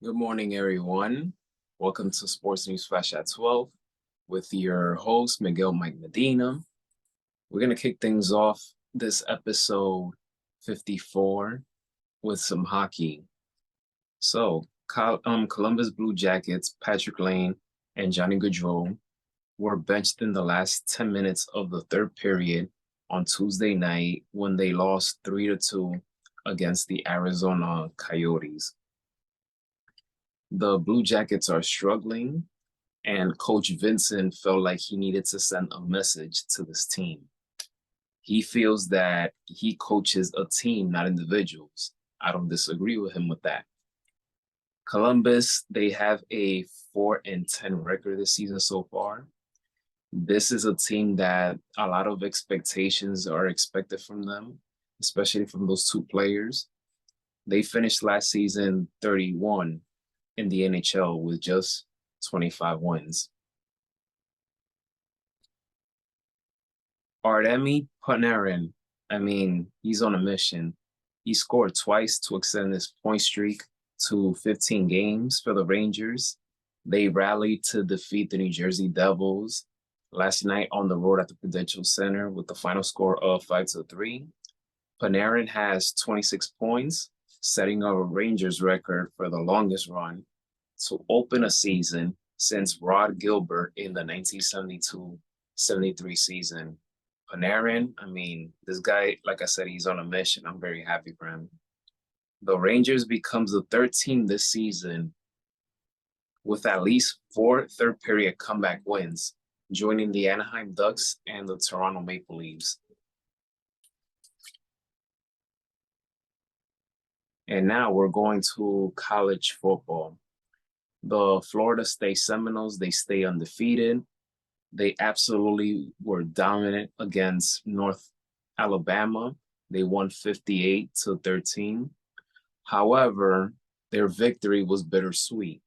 Good morning, everyone. Welcome to Sports News Flash at 12 with your host, Miguel Mike Medina. We're going to kick things off this episode 54 with some hockey. So, Columbus Blue Jackets, Patrick Lane, and Johnny Gaudreau were benched in the last 10 minutes of the third period on Tuesday night when they lost 3-2 against the Arizona Coyotes. The Blue Jackets are struggling, and Coach Vincent felt like he needed to send a message to this team. He feels that he coaches a team, not individuals. I don't disagree with him with that. Columbus, they have a 4-10 record this season so far. This is a team that a lot of expectations are expected from them, especially from those two players. They finished last season 31 in the NHL with just 25 wins. Artemi Panarin, he's on a mission. He scored twice to extend his point streak to 15 games for the Rangers. They rallied to defeat the New Jersey Devils last night on the road at the Prudential Center with the final score of 5-3. Panarin has 26 points, setting a Rangers record for the longest run to open a season since Rod Gilbert in the 1972-73 season. Panarin, this guy, like I said, he's on a mission. I'm very happy for him. The Rangers becomes the third team this season with at least 4 third-period comeback wins, joining the Anaheim Ducks and the Toronto Maple Leafs. And now we're going to college football. The Florida State Seminoles, they stay undefeated. They absolutely were dominant against North Alabama. They won 58-13. However, their victory was bittersweet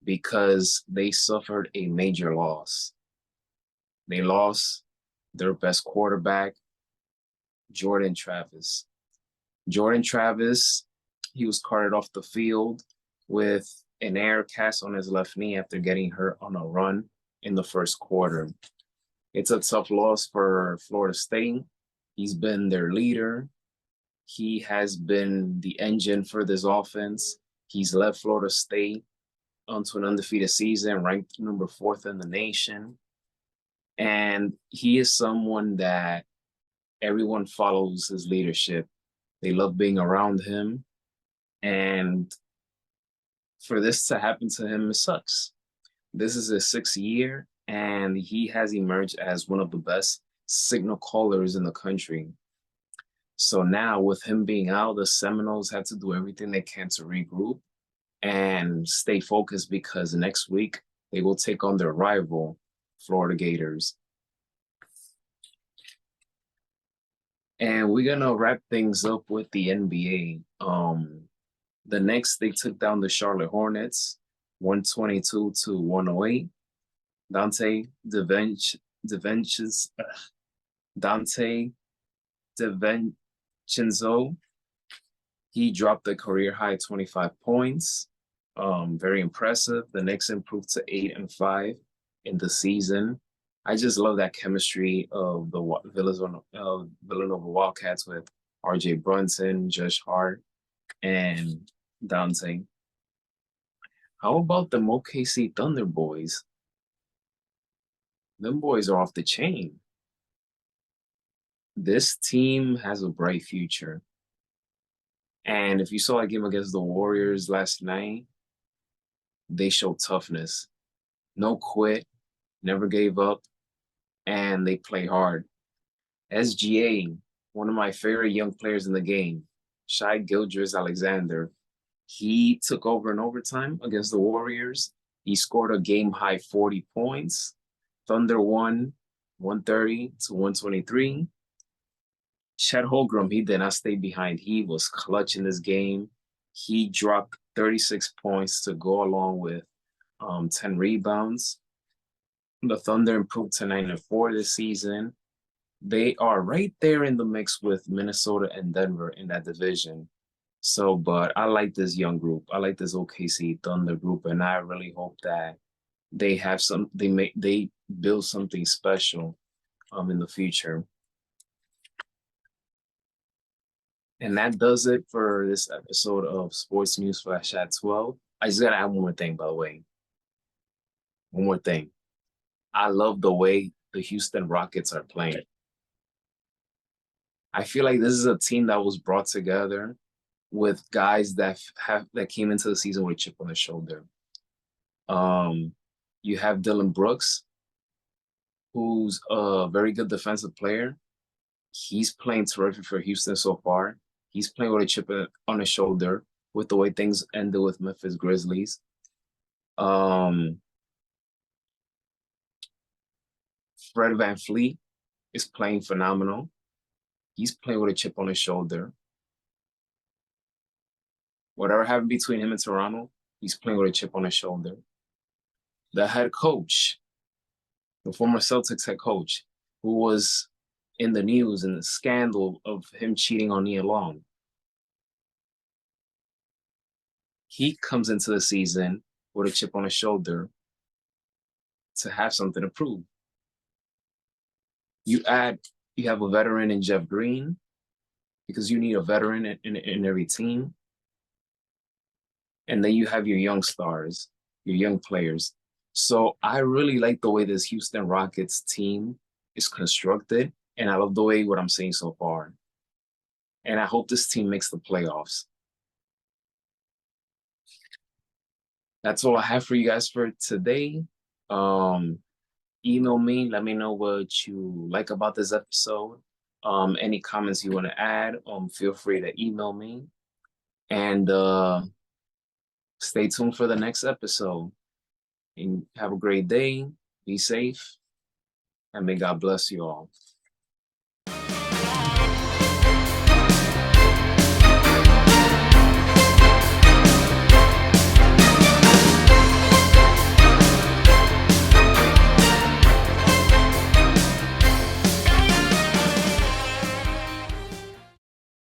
because they suffered a major loss. They lost their best quarterback, Jordan Travis. Jordan Travis, he was carted off the field with an air cast on his left knee after getting hurt on a run in the first quarter. It's a tough loss for Florida State. He's been their leader. He has been the engine for this offense. He's led Florida State onto an undefeated season, ranked number 4th in the nation. And he is someone that everyone follows his leadership. They love being around him. And for this to happen to him, it sucks. This is his 6th year, and he has emerged as one of the best signal callers in the country. So now, with him being out, the Seminoles had to do everything they can to regroup and stay focused because next week they will take on their rival, Florida Gators. And we're going to wrap things up with the NBA. The Knicks, they took down the Charlotte Hornets 122-108. Dante DiVincenzo, he dropped the career-high 25 points. Very impressive. The Knicks improved to 8-5 in the season. I just love that chemistry of the Villanova Wildcats with R.J. Brunson, Josh Hart, and Dante. How about the OKC Thunder boys? Them boys are off the chain. This team has a bright future. And if you saw a game against the Warriors last night, they showed toughness. No quit, never gave up, and they play hard. SGA, one of my favorite young players in the game, Shai Gilgeous-Alexander, he took over in overtime against the Warriors. He scored a game-high 40 points. Thunder won 130-123. Chet Holmgren, he did not stay behind. He was clutch in this game. He dropped 36 points to go along with 10 rebounds. The Thunder improved to 9-4 this season. They are right there in the mix with Minnesota and Denver in that division. So, but I like this young group. I like this OKC Thunder group, and I really hope that they build something special in the future. And that does it for this episode of Sports News Flash at 12. I just gotta add one more thing, by the way. One more thing. I love the way the Houston Rockets are playing. I feel like this is a team that was brought together with guys that came into the season with a chip on their shoulder. You have Dylan Brooks, who's a very good defensive player. He's playing terrific for Houston so far. He's playing with a chip on his shoulder with the way things ended with Memphis Grizzlies. Fred VanVleet is playing phenomenal. He's playing with a chip on his shoulder. Whatever happened between him and Toronto, he's playing with a chip on his shoulder. The head coach, the former Celtics head coach, who was in the news in the scandal of him cheating on Nia Long, he comes into the season with a chip on his shoulder to have something to prove. You have a veteran in Jeff Green, because you need a veteran in every team. And then you have your young stars, your young players. So I really like the way this Houston Rockets team is constructed. And I love the way what I'm seeing so far. And I hope this team makes the playoffs. That's all I have for you guys for today. Email me, let me know what you like about this episode. Any comments you want to add, feel free to email me. And stay tuned for the next episode. And have a great day. Be safe. And may God bless you all.